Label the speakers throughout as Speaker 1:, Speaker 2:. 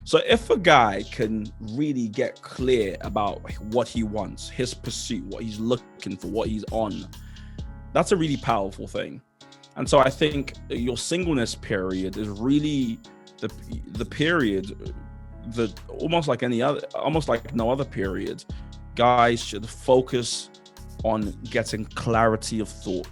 Speaker 1: So if a guy can really get clear about what he wants, his pursuit, what he's looking for, what he's on, that's a really powerful thing. And so I think your singleness period is really the period that almost like no other period, guys should focus on getting clarity of thought,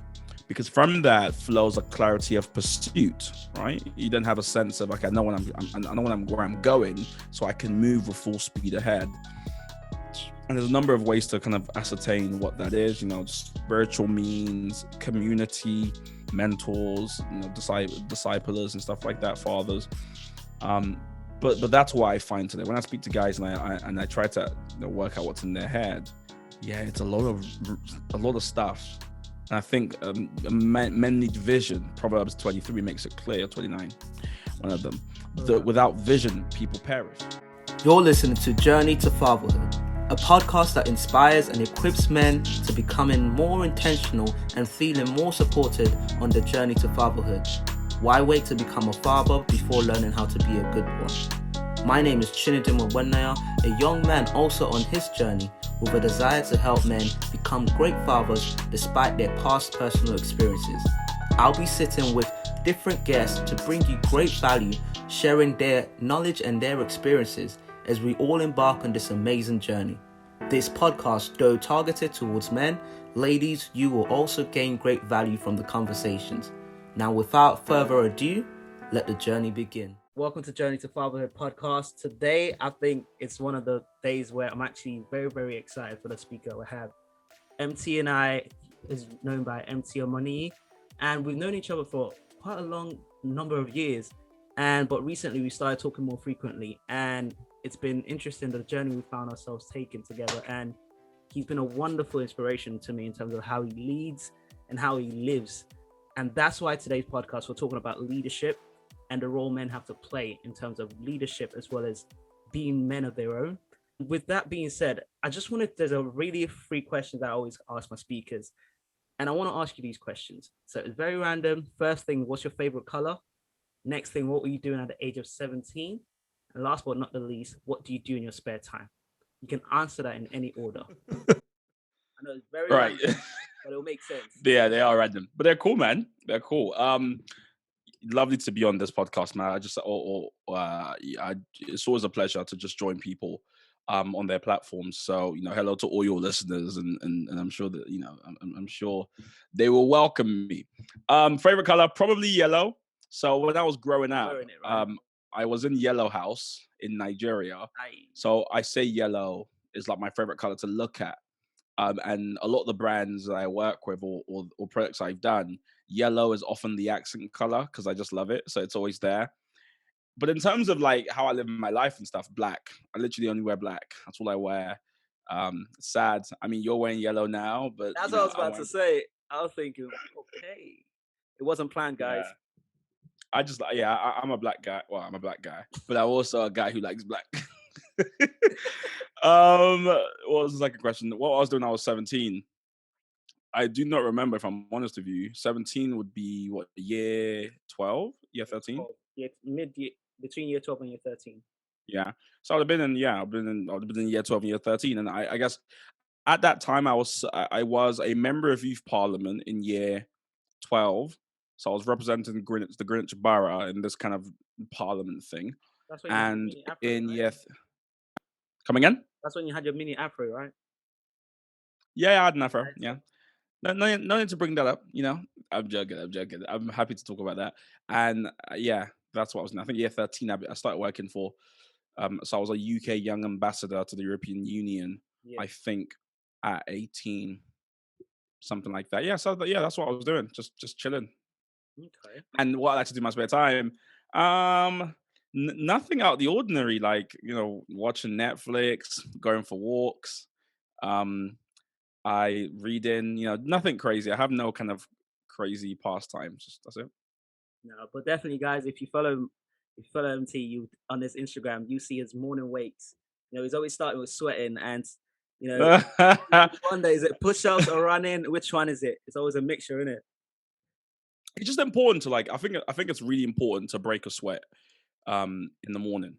Speaker 1: because from that flows a clarity of pursuit, right? You then have a sense of, okay, I know where I'm going, so I can move with full speed ahead. And there's a number of ways to kind of ascertain what that is, spiritual means, community, mentors, disciplers and stuff like that, fathers. But that's why I find today when I speak to guys and I try to work out what's in their head. Yeah, it's a lot of stuff. And I think men need vision. Proverbs 23 makes it clear, 29, one of them. That without vision, people perish.
Speaker 2: You're listening to Journey to Fatherhood, a podcast that inspires and equips men to becoming more intentional and feeling more supported on the journey to fatherhood. Why wait to become a father before learning how to be a good one? My name is Omoniyi, a young man also on his journey with a desire to help men become great fathers despite their past personal experiences. I'll be sitting with different guests to bring you great value, sharing their knowledge and their experiences as we all embark on this amazing journey. This podcast, though targeted towards men, ladies, you will also gain great value from the conversations. Now, without further ado, let the journey begin. Welcome to Journey to Fatherhood podcast. Today, I think it's one of the days where I'm actually very, very excited for the speaker we have. MT and I is known by MT Omoniyi, and we've known each other for quite a long number of years. But recently we started talking more frequently, and it's been interesting the journey we found ourselves taking together. And he's been a wonderful inspiration to me in terms of how he leads and how he lives. And that's why today's podcast, we're talking about leadership and the role men have to play in terms of leadership as well as being men of their own. With that being said, there's a really three questions that I always ask my speakers. And I want to ask you these questions. So it's very random. First thing, what's your favorite color? Next thing, what were you doing at the age of 17? And last but not the least, what do you do in your spare time? You can answer that in any order. I know it's very
Speaker 1: right,
Speaker 2: random, but it'll make sense.
Speaker 1: Yeah, they are random, but they're cool, man. They're cool. Lovely to be on this podcast, man. It's always a pleasure to just join people on their platforms. So hello to all your listeners, and I'm sure that I'm sure they will welcome me. Favorite color, probably yellow. So when I was growing up, I was in Yellow House in Nigeria. So I say yellow is like my favorite color to look at. And a lot of the brands that I work with or products I've done, yellow is often the accent color because I just love it. So it's always there. But in terms of like how I live my life and stuff, black. I literally only wear black. That's all I wear. Sad. I mean, you're wearing yellow now, but
Speaker 2: that's what I was about to say. I was thinking, okay, it wasn't planned, guys.
Speaker 1: Yeah. I'm a black guy. Well, I'm a black guy, but I'm also a guy who likes black. What was the second question? What I was doing when I was 17, I do not remember, if I'm honest with you. 17 would be what, year 12, year 13?
Speaker 2: Yeah, mid-year, between year 12 and year 13.
Speaker 1: Yeah. So I've been in year 12 and year 13. And I guess at that time I was a member of youth parliament in year 12. So I was representing the Greenwich Borough in this kind of parliament thing.
Speaker 2: That's when you had your mini afro,
Speaker 1: in
Speaker 2: right?
Speaker 1: year come again?
Speaker 2: That's when you had your mini afro, right?
Speaker 1: Yeah, I had an afro. Yeah. No need to bring that up. I'm joking. I'm happy to talk about that. And yeah, that's what I was doing. I think year 13, I started working for. So I was a UK young ambassador to the European Union. Yeah. I think at 18, something like that. Yeah. So that's what I was doing. Just chilling.
Speaker 2: Okay.
Speaker 1: And what I like to do in my spare time, nothing out of the ordinary. Like watching Netflix, going for walks. I read in, nothing crazy. I have no kind of crazy pastimes. That's it.
Speaker 2: No, but definitely, guys, if you follow MT, you on this Instagram, you see his morning wakes. He's always starting with sweating, and one day is it push-ups or running? Which one is it? It's always a mixture, isn't it?
Speaker 1: It's just important to I think it's really important to break a sweat in the morning.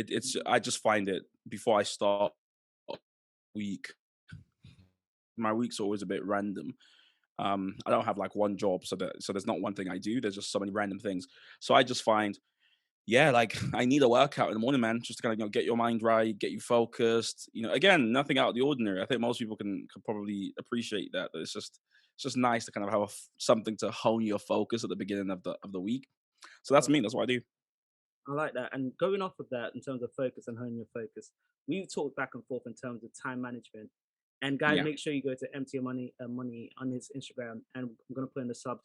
Speaker 1: It's I just find it before I start a week, my week's always a bit random. I don't have like one job, so there's not one thing I do. There's just so many random things. So I just find, yeah, like I need a workout in the morning, man, just to kind of get your mind right, get you focused. Again, nothing out of the ordinary. I think most people can probably appreciate that. That it's just nice to kind of have something to hone your focus at the beginning of the week. So that's
Speaker 2: Uh,
Speaker 1: me. That's what I do.
Speaker 2: I like that. And going off of that, in terms of focus and honing your focus, we've talked back and forth in terms of time management. And guys,
Speaker 1: Yeah,
Speaker 2: make sure you go to empty your money on his Instagram, and I'm gonna put in the subs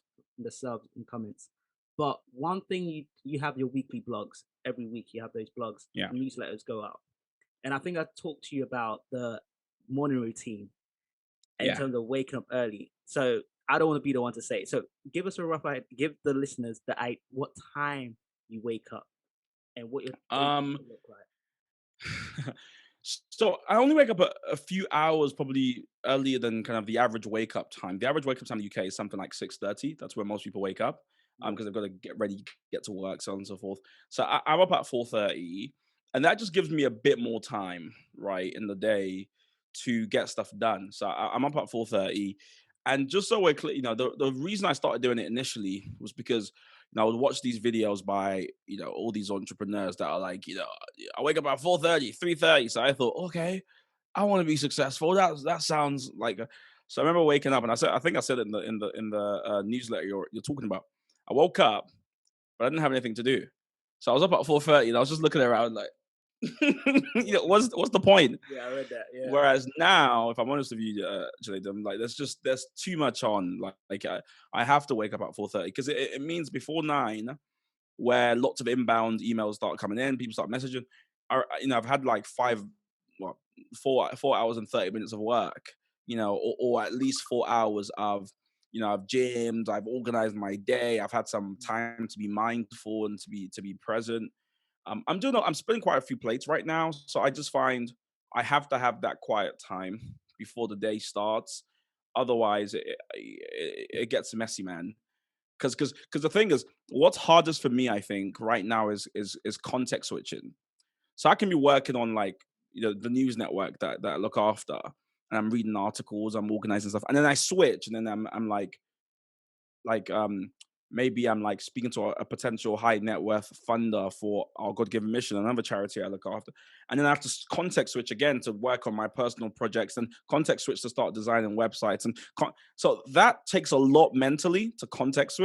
Speaker 2: and comments. But one thing, you have your weekly blogs every week. You have those blogs
Speaker 1: yeah.
Speaker 2: and newsletters go out. And I think I talked to you about the morning routine in
Speaker 1: Yeah.
Speaker 2: terms of waking up early. So I don't want to be the one to say it. So give us a rough idea, give the listeners what time you wake up and what your day
Speaker 1: Um,
Speaker 2: should look like.
Speaker 1: so I only wake up a few hours probably earlier than kind of the average wake up time. The average wake up time in the UK is something like 6:30. That's where most people wake up.
Speaker 2: Yeah.
Speaker 1: Because they've got to get ready, get to work, so on and so forth. So I'm up at 4:30, and that just gives me a bit more time, right, in the day to get stuff done. So I'm up at 4:30, and just so we're clear, the reason I started doing it initially was because I would watch these videos by all these entrepreneurs that are like, I wake up at 4:30, 3:30. So I thought, okay, I want to be successful. That sounds like so I remember waking up, and I think I said it in the newsletter you're talking about. I woke up, but I didn't have anything to do. So I was up at 4:30 and I was just looking around like, what's the point?
Speaker 2: Yeah, I read that. Yeah.
Speaker 1: Whereas now, if I'm honest with you, Janae, like there's too much on. Like I have to wake up at 4:30 because it means before 9, where lots of inbound emails start coming in, people start messaging. I've had like well, 4 hours and 30 minutes of work, or at least 4 hours of, I've gymmed, I've organized my day, I've had some time to be mindful and to be present. I'm spinning quite a few plates right now, so I just find I have to have that quiet time before the day starts. Otherwise, it gets messy, man. Because the thing is, what's hardest for me, I think, right now is context switching. So I can be working on like the news network that I look after, and I'm reading articles, I'm organizing stuff, and then I switch, and then I'm like maybe I'm like speaking to a potential high net worth funder for our God given mission, another charity I look after, and then I have to context switch again to work on my personal projects, and context switch to start designing websites, and so that takes a lot mentally to context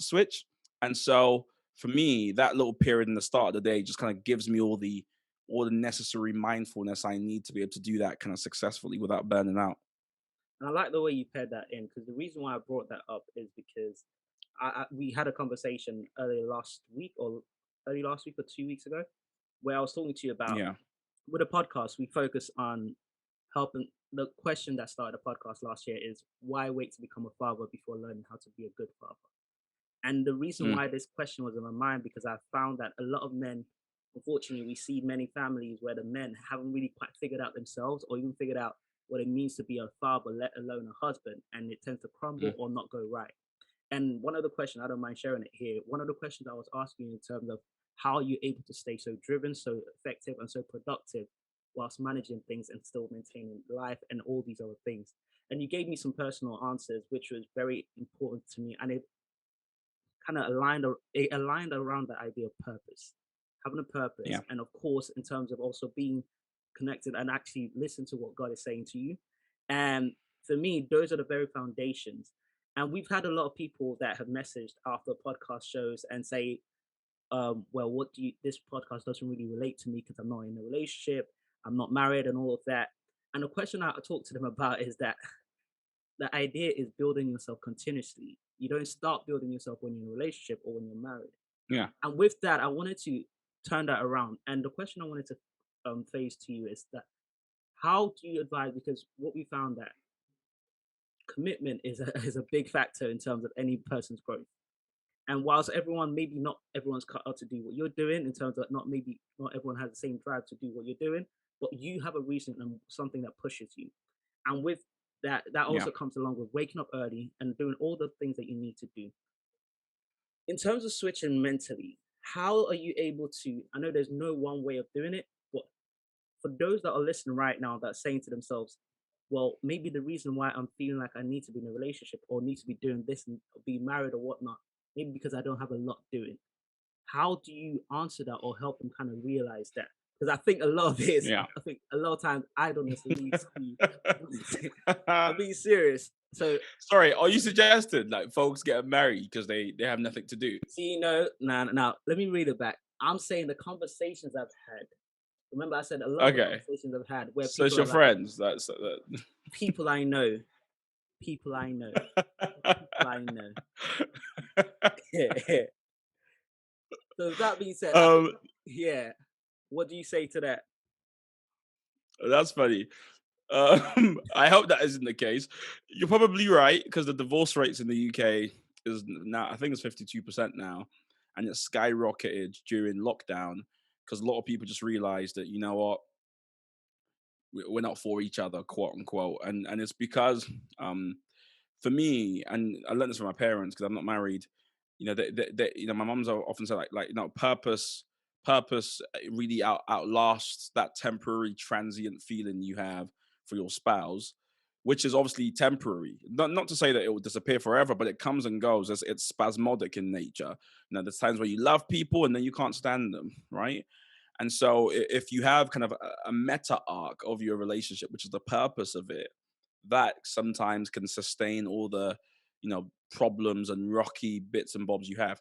Speaker 1: switch, and so for me that little period in the start of the day just kind of gives me all the necessary mindfulness I need to be able to do that kind of successfully without burning out.
Speaker 2: And I like the way you paired that in, because the reason why I brought that up is because we had a conversation early last week or 2 weeks ago, where I was talking to you about,
Speaker 1: Yeah,
Speaker 2: with a podcast, we focus on helping. The question that started the podcast last year is, why wait to become a father before learning how to be a good father? And the reason
Speaker 1: mm,
Speaker 2: why this question was in my mind, because I found that a lot of men, unfortunately, we see many families where the men haven't really quite figured out themselves or even figured out what it means to be a father, let alone a husband, and it tends to crumble
Speaker 1: mm,
Speaker 2: or not go right. And one of the questions, I don't mind sharing it here, one of the questions I was asking in terms of how you're able to stay so driven, so effective, and so productive whilst managing things and still maintaining life and all these other things. And you gave me some personal answers, which was very important to me. And it kind of it aligned around the idea of purpose, having a purpose,
Speaker 1: yeah,
Speaker 2: and of course, in terms of also being connected and actually listen to what God is saying to you. And for me, those are the very foundations. And we've had a lot of people that have messaged after podcast shows and say, well, what do you, this podcast doesn't really relate to me because I'm not in a relationship, I'm not married, and all of that. And the question I talk to them about is that the idea is building yourself continuously. You don't start building yourself when you're in a relationship or when you're married.
Speaker 1: yeah.
Speaker 2: And with that, I wanted to turn that around. And the question I wanted to face to you is that, how do you advise? Because what we found that commitment is is a big factor in terms of any person's growth. And whilst maybe not everyone's cut out to do what you're doing, in terms of not everyone has the same drive to do what you're doing, but you have a reason and something that pushes you. And with that
Speaker 1: Yeah.
Speaker 2: also comes along with waking up early and doing all the things that you need to do. In terms of switching mentally, how are you able to, I know there's no one way of doing it, but for those that are listening right now that are saying to themselves, well, maybe the reason why I'm feeling like I need to be in a relationship or need to be doing this and be married or whatnot, maybe because I don't have a lot doing. How do you answer that or help them kind of realize that? Because I think a lot of it is,
Speaker 1: Yeah.
Speaker 2: I think a lot of times idleness leads to, I'm being serious. So,
Speaker 1: Sorry, are you suggesting like folks get married because they have nothing to do?
Speaker 2: see, no, now, let me read it back. I'm saying the conversations I've had. Remember, I said a lot of the
Speaker 1: Okay.
Speaker 2: conversations I've had where
Speaker 1: So it's
Speaker 2: people
Speaker 1: your
Speaker 2: are like,
Speaker 1: friends. That's that.
Speaker 2: people I know, people I know, people I know. So with that being said, I think,
Speaker 1: um,
Speaker 2: yeah. What do you say to that?
Speaker 1: that's funny. I hope that isn't the case. You're probably right because the divorce rates in the UK is now, I think it's 52% now, and it skyrocketed during lockdown because a lot of people just realized that, you know what, we're not for each other, quote unquote, and it's because for me, and I learned this from my parents because I'm not married. You know, my mums are often say like purpose really outlasts that temporary transient feeling you have for your spouse, which is obviously temporary. Not to say that it will disappear forever, but it comes and goes. It's spasmodic in nature. You know, there's times where you love people and then you can't stand them, right? And so if you have kind of a meta arc of your relationship, which is the purpose of it, that sometimes can sustain all the, problems and rocky bits and bobs you have.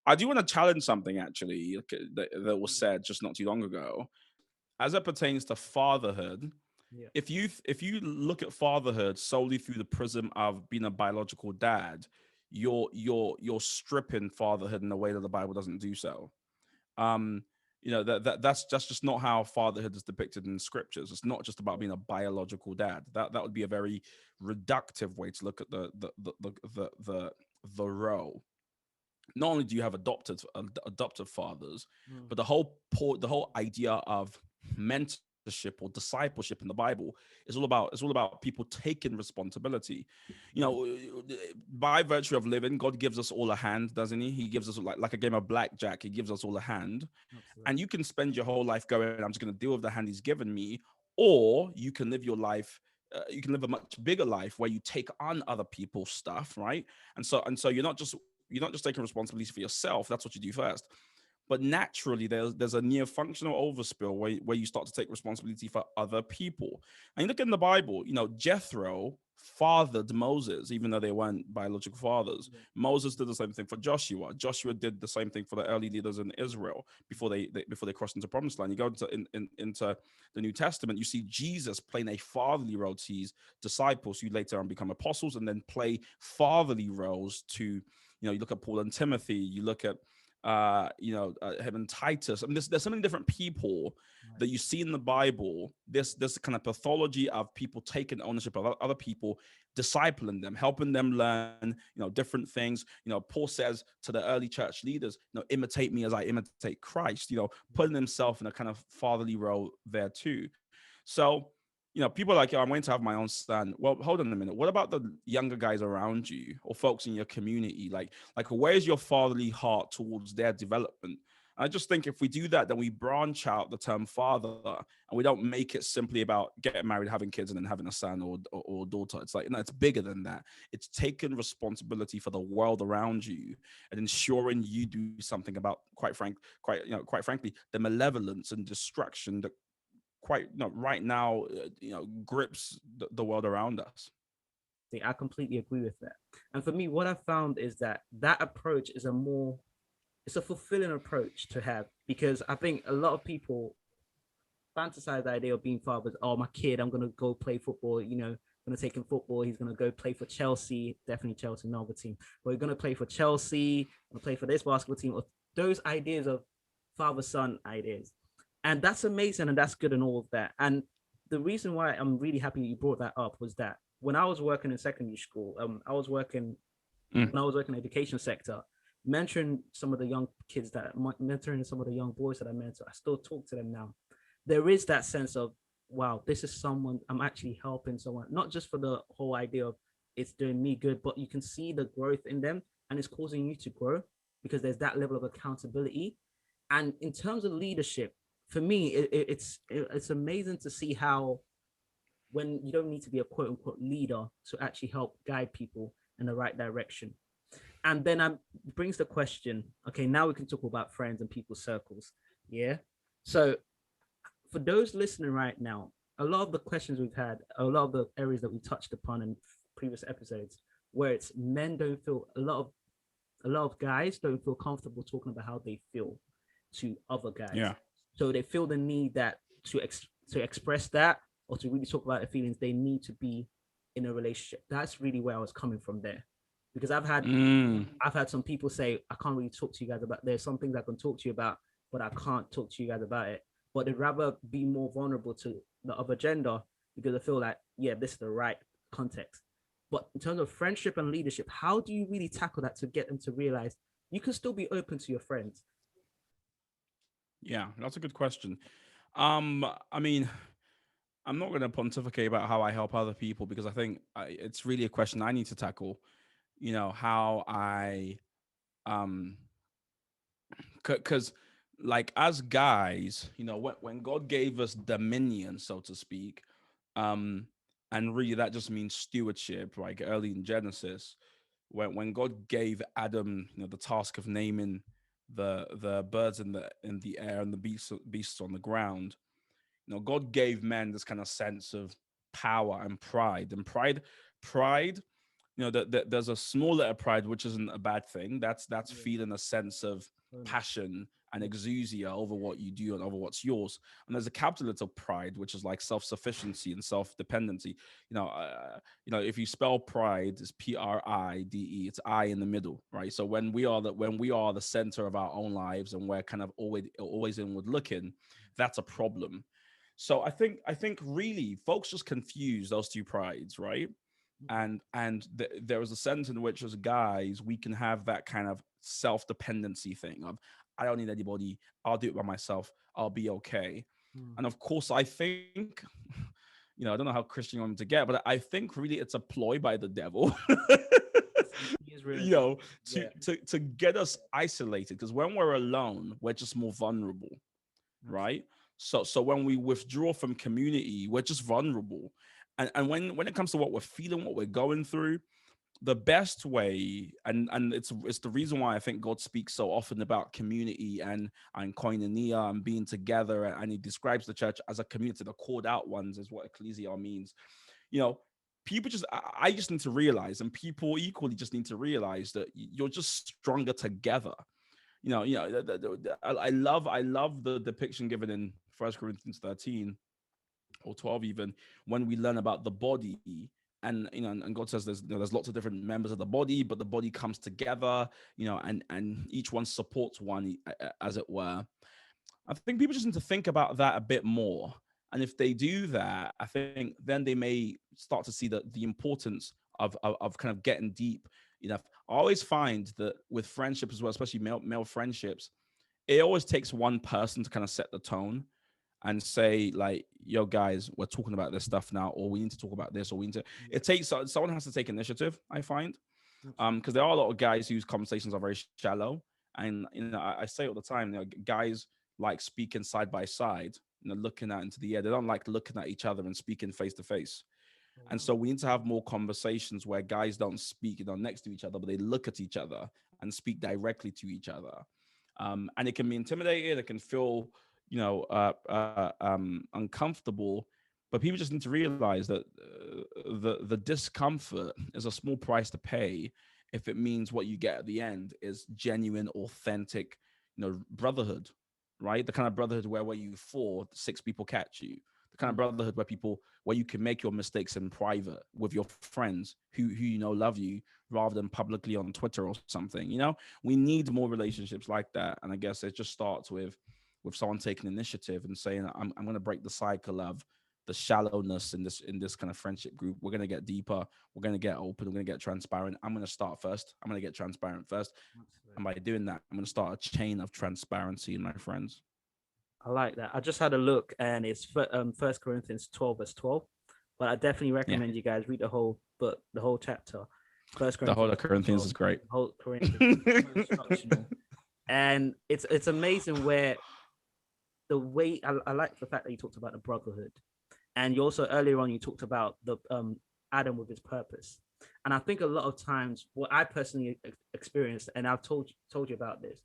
Speaker 1: I do want to challenge something actually that was
Speaker 2: Mm,
Speaker 1: said just not too long ago, as it pertains to fatherhood.
Speaker 2: yeah.
Speaker 1: If you look at fatherhood solely through the prism of being a biological dad, you're stripping fatherhood in a way that the Bible doesn't do so. um that's just not how fatherhood is depicted in scriptures. It's not just about being a biological dad. That would be a very reductive way to look at the role. Not only do you have adopted fathers,
Speaker 2: Mm,
Speaker 1: but the whole idea of mentorship or discipleship in the Bible is all about people taking responsibility. You
Speaker 2: yeah,
Speaker 1: know, by virtue of living, God gives us all a hand, doesn't He? He gives us like a game of blackjack. He gives us all a hand,
Speaker 2: absolutely.
Speaker 1: and you can spend your whole life going, I'm just going to deal with the hand He's given me, or you can live your life. You can live a much bigger life where you take on other people's stuff, right? And so you're not just taking responsibility for yourself. That's what you do first. But naturally, there's a near functional overspill where you start to take responsibility for other people. And you look in the Bible, Jethro fathered Moses, even though they weren't biological fathers.
Speaker 2: Yeah,
Speaker 1: Moses did the same thing for Joshua. Joshua did the same thing for the early leaders in Israel before they crossed into Promised Land. You go into the New Testament, you see Jesus playing a fatherly role to his disciples, who later on become apostles, and then play fatherly roles to, you look at Paul and Timothy. You look at him and Titus. I mean, there's so many different people
Speaker 2: right.
Speaker 1: that you see in the Bible. This kind of pathology of people taking ownership of other people, discipling them, helping them learn, different things. Paul says to the early church leaders, imitate me as I imitate Christ. Putting himself in a kind of fatherly role there too. So, people are like, I'm going to have my own son. Well, hold on a minute. What about the younger guys around you or folks in your community? Like, where's your fatherly heart towards their development? I just think if we do that, then we branch out the term father, and we don't make it simply about getting married, having kids, and then having a son or daughter. It's like, no, it's bigger than that. It's taking responsibility for the world around you and ensuring you do something about, quite frankly, the malevolence and destruction that right now, grips the world around us.
Speaker 2: See, I completely agree with that. And for me, what I found is that that approach is it's a fulfilling approach to have, because I think a lot of people fantasize the idea of being fathers. Oh, my kid, I'm gonna go play football. Gonna take him football. He's gonna go play for Chelsea. Definitely Chelsea, not the team. But he's gonna play for Chelsea. Gonna play for this basketball team. Or those ideas of father son ideas, and that's amazing and that's good and all of that. And the reason why I'm really happy you brought that up was that when I was working in secondary school, I was working
Speaker 1: Mm.
Speaker 2: when I was working in the education sector, mentoring some of the young kids mentoring some of the young boys that I mentor. I still talk to them now. There is that sense of, wow, this is someone I'm actually helping someone, not just for the whole idea of it's doing me good, but you can see the growth in them and it's causing you to grow. because there's that level of accountability. And in terms of leadership, for me, it's amazing to see how when you don't need to be a quote unquote leader to actually help guide people in the right direction. And then I brings the question, okay, now we can talk about friends and people's circles. Yeah. So for those listening right now, a lot of the questions we've had, a lot of the areas that we touched upon in previous episodes, where it's men don't feel a lot of guys don't feel comfortable talking about how they feel to other guys.
Speaker 1: Yeah.
Speaker 2: So they feel the need that to express that or to really talk about their feelings, they need to be in a relationship. That's really where I was coming from there. Because
Speaker 1: Mm.
Speaker 2: I've had some people say, I can't really talk to you guys about, there's some things I can talk to you about, but I can't talk to you guys about it. But they'd rather be more vulnerable to the other gender because they feel like, yeah, this is the right context. But in terms of friendship and leadership, how do you really tackle that to get them to realize you can still be open to your friends?
Speaker 1: Yeah, that's a good question. I mean, I'm not going to pontificate about how I help other people because I think it's really a question I need to tackle. How I um because like as guys, when God gave us dominion, so to speak, um and really that just means stewardship, like early in Genesis, when God gave Adam, the task of naming the birds in the air and the beasts on the ground. God gave men this kind of sense of power and pride. And pride, that there's a small letter pride, which isn't a bad thing. That's
Speaker 2: Yeah.
Speaker 1: feeling a sense of passion and exousia over what you do and over what's yours. And there's a capital letter pride, which is like self-sufficiency and self-dependency. If you spell pride, it's pride. It's I in the middle, right? So when we are the center of our own lives and we're kind of always inward looking, that's a problem. So I think really folks just confuse those two prides, right? And there was a sense in which as guys we can have that kind of self-dependency thing of I don't need anybody, I'll do it by myself, I'll be okay.
Speaker 2: Mm.
Speaker 1: And of course I think I don't know how Christian you want me to get, but I think really it's a ploy by the devil.
Speaker 2: He is really
Speaker 1: you know to
Speaker 2: yeah.
Speaker 1: to get us isolated, because when we're alone we're just more vulnerable,
Speaker 2: Absolutely.
Speaker 1: right? So when we withdraw from community, we're just vulnerable. And when it comes to what we're feeling, what we're going through, the best way, and it's the reason why I think God speaks so often about community and koinonia and being together, and he describes the church as a community, the called out ones is what ecclesia means. You know, people just I just need to realize, and people equally just need to realize that you're just stronger together. I love the depiction given in First Corinthians 13 or 12, even when we learn about the body. And God says there's lots of different members of the body, but the body comes together, and each one supports one, as it were. I think people just need to think about that a bit more. And if they do that, I think then they may start to see the importance of kind of getting deep. I always find that with friendship as well, especially male friendships, it always takes one person to kind of set the tone and say like, yo guys, we're talking about this stuff now, or we need to talk about this, or we need to,
Speaker 2: Yeah.
Speaker 1: it takes someone has to take initiative, I find.
Speaker 2: Absolutely.
Speaker 1: Because there are a lot of guys whose conversations are very shallow. And I say all the time, guys like speaking side by side, looking out into the air. They don't like looking at each other and speaking face to face.
Speaker 2: Oh,
Speaker 1: And
Speaker 2: wow.
Speaker 1: so we need to have more conversations where guys don't speak, next to each other, but they look at each other and speak directly to each other. And it can be intimidating. It can feel, uncomfortable. But people just need to realize that the discomfort is a small price to pay if it means what you get at the end is genuine, authentic, brotherhood, right? The kind of brotherhood where you fall, six people catch you. The kind of
Speaker 2: Mm.
Speaker 1: brotherhood where you can make your mistakes in private with your friends who love you, rather than publicly on Twitter or something. We need more relationships like that. And I guess it just starts with someone taking initiative and saying, I'm going to break the cycle of the shallowness in this kind of friendship group. We're going to get deeper. We're going to get open. We're going to get transparent. I'm going to start first. I'm going to get transparent first. And by doing that, I'm going to start a chain of transparency in my friends.
Speaker 2: I like that. I just had a look, and it's First Corinthians 12 verse 12. But I definitely
Speaker 1: Yeah.
Speaker 2: recommend you guys read the whole book, the whole chapter. First
Speaker 1: The whole
Speaker 2: Corinthians.
Speaker 1: of Corinthians is great.
Speaker 2: Whole Corinthians is so instructional. And it's amazing where the way I like the fact that you talked about the brotherhood, and you also earlier on you talked about the Adam with his purpose. And I think a lot of times what I personally experienced, and I've told you about this,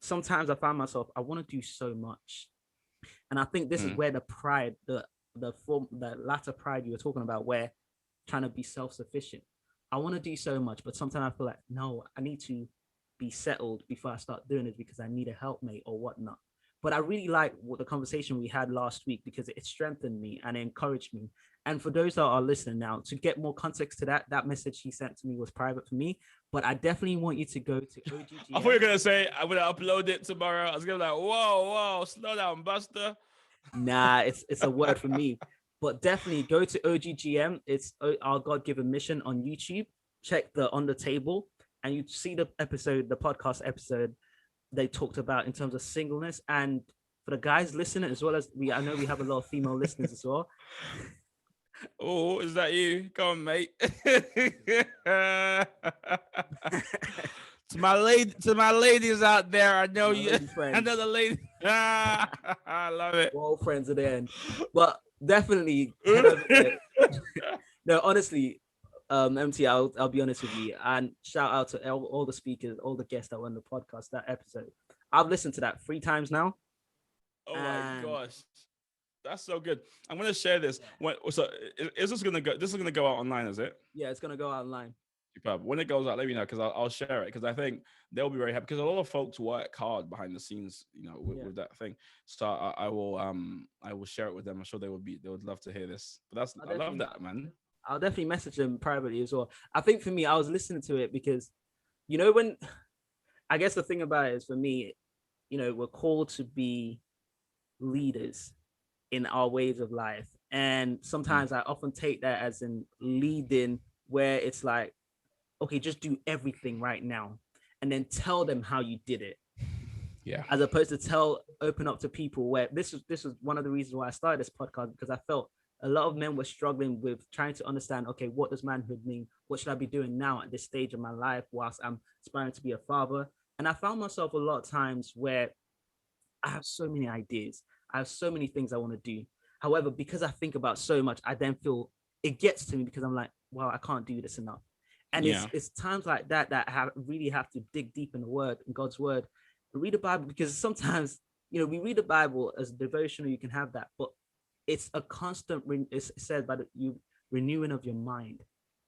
Speaker 2: sometimes I find myself I want to do so much, and I think this is where the pride, the latter pride you were talking about, where trying to be self-sufficient. I want to do so much, but sometimes I feel like, no, I need to be settled before I start doing it because I need a helpmate or whatnot. But I really like what the conversation we had last week because it strengthened me and it encouraged me. And for those that are listening now, to get more context to that message he sent to me was private for me. But I definitely want you to go to OGGM.
Speaker 1: I thought you were gonna say I'm gonna upload it tomorrow. I was gonna be like, whoa, slow down, Buster.
Speaker 2: Nah, it's a word for me. But definitely go to OGGM. It's our God-given mission on YouTube. Check the On the Table, and you see the podcast episode they talked about in terms of singleness. And for the guys listening, as well as I know we have a lot of female listeners as well.
Speaker 1: Oh, is that you? Go on, mate. To my ladies out there, I know you. Another lady. I love it.
Speaker 2: We're all friends at the end, but definitely. No, honestly, MT, I'll be honest with you, and shout out to all the speakers, all the guests that were on the podcast that episode. I've listened to that 3 times now.
Speaker 1: Oh my gosh, that's so good. I'm gonna share this. So is this gonna go? This is gonna go out online, is it?
Speaker 2: Yeah, it's gonna go out online.
Speaker 1: When it goes out, let me know because I'll share it because I think they'll be very happy because a lot of folks work hard behind the scenes, with that thing. So I will share it with them. I'm sure they would love to hear this. But I love that, man.
Speaker 2: I'll definitely message them privately as well. I think for me, I was listening to it because, when I guess the thing about it is for me, we're called to be leaders in our ways of life. And sometimes I often take that as in leading where it's like, okay, just do everything right now and then tell them how you did it.
Speaker 1: Yeah.
Speaker 2: As opposed to open up to people where this was one of the reasons why I started this podcast, because I felt a lot of men were struggling with trying to understand, okay, what does manhood mean? What should I be doing now at this stage of my life whilst I'm aspiring to be a father? And I found myself a lot of times where I have so many ideas. I have so many things I want to do. However, because I think about so much, I then feel it gets to me because I'm like, wow, I can't do this enough. And it's times like that I really have to dig deep in the word, in God's word, read the Bible, because sometimes, we read the Bible as a devotional, you can have that, but it's a constant, it's said by you renewing of your mind.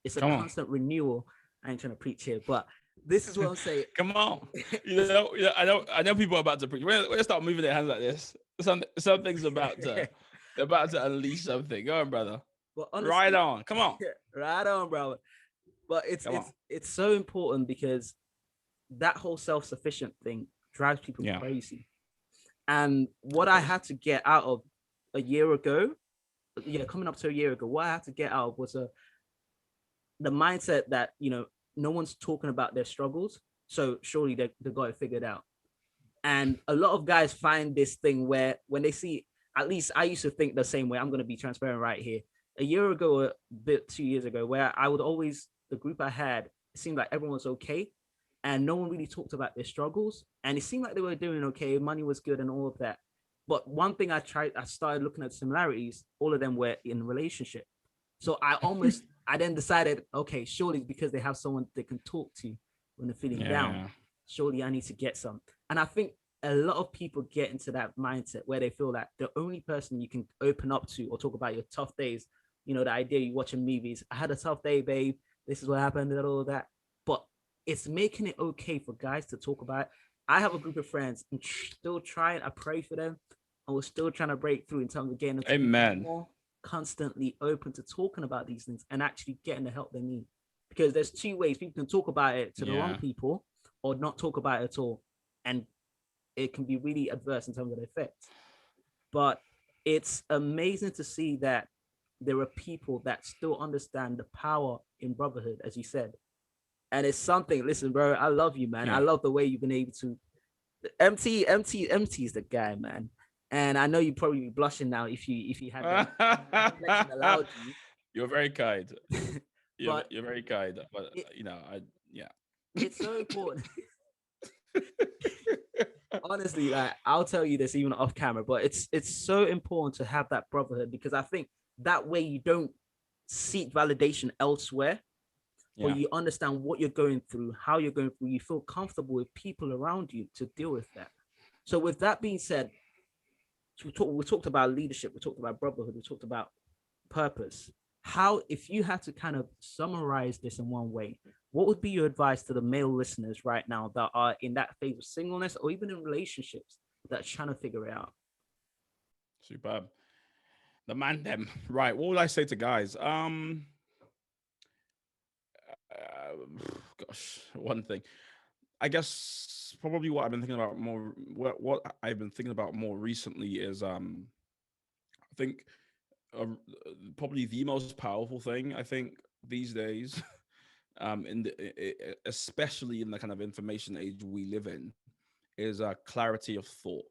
Speaker 2: It's a constant renewal. I ain't trying to preach here, but this is what I'm saying.
Speaker 1: Come on. I know people are about to preach. We're gonna start moving their hands like this. Something's about to unleash something. Go on, brother.
Speaker 2: But honestly,
Speaker 1: right on. Come on.
Speaker 2: Right on, brother. But it's so important because that whole self-sufficient thing drives people crazy. And what I had to get out of a year ago, coming up to a year ago, what I had to get out of was the mindset that, no one's talking about their struggles. So surely they got it figured out. And a lot of guys find this thing where when they see, at least I used to think the same way. I'm going to be transparent right here. A year ago, a bit 2 years ago, where I would always, the group I had, it seemed like everyone was okay. And no one really talked about their struggles. And it seemed like they were doing okay. Money was good and all of that. But one thing I started looking at similarities. All of them were in relationship. So I then decided, okay, surely because they have someone they can talk to when they're feeling down, surely I need to get some. And I think a lot of people get into that mindset where they feel that the only person you can open up to or talk about your tough days, the idea you watching movies, I had a tough day, babe, this is what happened and all of that. But it's making it okay for guys to talk about it. I have a group of friends and still trying, I pray for them, and we're still trying to break through in terms of getting them more constantly open to talking about these things and actually getting the help they need. Because there's 2 ways. People can talk about it to the wrong people or not talk about it at all. And it can be really adverse in terms of the effects. But it's amazing to see that there are people that still understand the power in brotherhood, as you said. And it's something, listen, bro, I love you, man. I love the way you've been able to. MT is the guy, man. And I know you'd probably be blushing now if you had that allowed you.
Speaker 1: You're very kind.
Speaker 2: But
Speaker 1: you're very kind, but
Speaker 2: it,
Speaker 1: yeah.
Speaker 2: it's so important. Honestly, like I'll tell you this even off camera, but it's so important to have that brotherhood, because I think that way you don't seek validation elsewhere, but
Speaker 1: Yeah,
Speaker 2: you understand what you're going through, how you're going through. You feel comfortable with people around you to deal with that. So, with that being said, we talked about leadership, we talked about brotherhood, we talked about purpose. How, if you had to kind of summarize this in one way, what would be your advice to the male listeners right now that are in that phase of singleness or even in relationships that's trying to figure it out?
Speaker 1: superb. The man them. Right. What would I say to guys? Gosh, one thing. I guess probably what I've been thinking about more. What I've been thinking about more recently is I think uh, probably the most powerful thing I think these days, especially in the kind of information age we live in, is clarity of thought.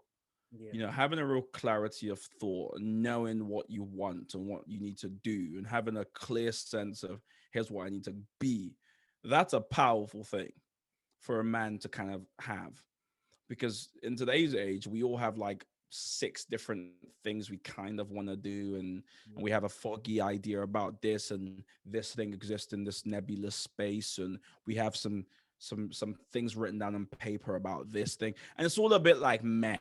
Speaker 2: Yeah,
Speaker 1: Having a real clarity of thought, knowing what you want and what you need to do, and having a clear sense of here's what I need to be. That's a powerful thing for a man to kind of have, because in today's age we all have like six different things we kind of want to do, and we
Speaker 2: yeah,
Speaker 1: have a foggy idea about this, and this thing exists in this nebulous space, and we have some things written down on paper about this thing, and it's all a bit like meh.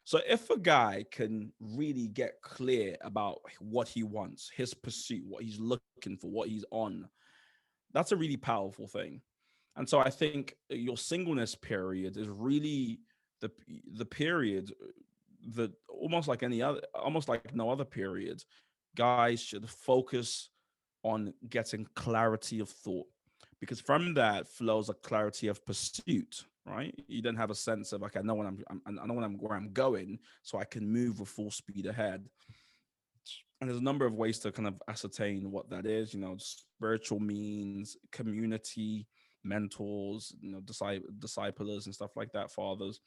Speaker 1: So if a guy can really get clear about what he wants, his pursuit, what he's looking for, what he's on, that's a really powerful thing. And so I think your singleness period is really the the period that almost like no other period, guys should focus on getting clarity of thought, because from that flows a clarity of pursuit. Right? You then have a sense of, okay, I know when I know where I'm going, so I can move with full speed ahead. And there's a number of ways to kind of ascertain what that is. Spiritual means, community, mentors, disciplers and stuff like that, fathers.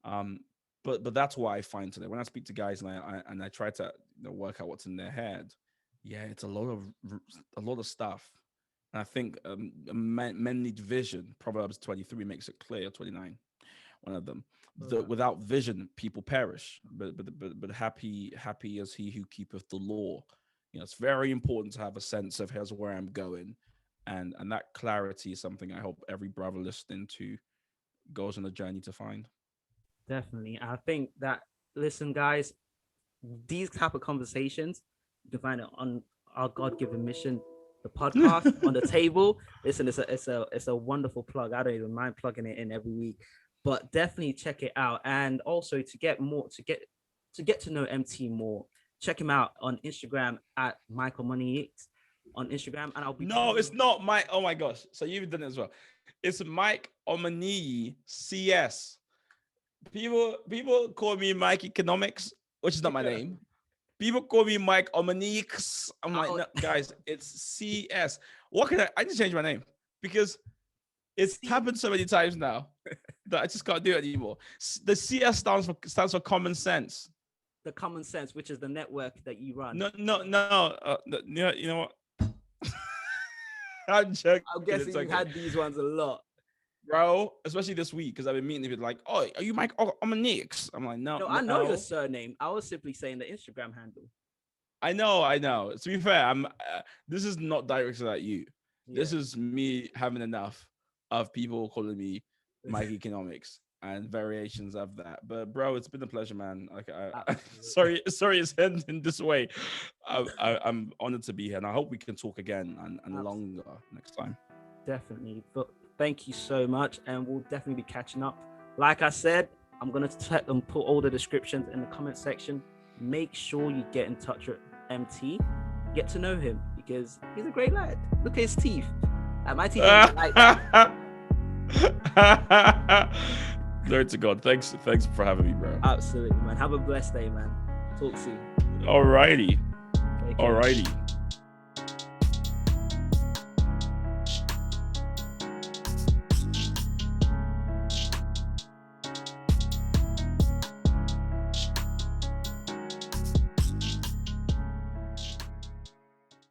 Speaker 1: Um, but that's what I find today when I speak to guys, and I try to work out what's in their head. Yeah, it's a lot of stuff. And I think men need vision. Proverbs 23 makes it clear. 29, one of them. Without vision, people perish. But happy is he who keepeth the law. It's very important to have a sense of here's where I'm going, and that clarity is something I hope every brother listening to goes on a journey to find.
Speaker 2: definitely. I think that, listen, guys, these type of conversations, you can find it on our God-given mission, the podcast on the table. Listen, it's a wonderful plug. I don't even mind plugging it in every week, but definitely check it out. And also to get more, to get to know MT more, check him out on Instagram at Omoniyi on Instagram, and I'll be
Speaker 1: No,
Speaker 2: putting.
Speaker 1: it's not Mike. Oh my gosh. So you've done it as well. It's Mike Omoniyi CS. People call me Mike Economics, which is not my name. People call me Mike Omoniyi. I'm like, no, guys, it's CS. What can I just changed my name because it's happened so many times now that I just can't do it anymore. The CS stands for common sense.
Speaker 2: The Common Sense, which is the network that you run.
Speaker 1: No, no, no. You know what? I'm joking.
Speaker 2: I'm
Speaker 1: It's
Speaker 2: guessing you
Speaker 1: okay,
Speaker 2: had these ones a lot.
Speaker 1: bro. Especially this week because I've been meeting people like, "Oh, are you Mike Omoniyi?" I'm like, no,
Speaker 2: No, I know your surname. I was simply saying the Instagram handle.
Speaker 1: I know. To be fair, this is not directed at you.
Speaker 2: Yeah.
Speaker 1: This is me having enough of people calling me Mike Economics and variations of that. But bro, it's been a pleasure, man. Like, sorry, it's ending this way. I'm honored to be here, and I hope we can talk again and longer next time.
Speaker 2: Definitely. But thank you so much, and we'll definitely be catching up. Like I said, I'm gonna put all the descriptions in the comment section. Make sure you get in touch with MT, get to know him because he's a great lad. Look at his teeth. My teeth ain't like that.
Speaker 1: Glory to God. Thanks for having me, bro.
Speaker 2: Absolutely, man. Have a blessed day, man. Talk soon.
Speaker 1: Alrighty.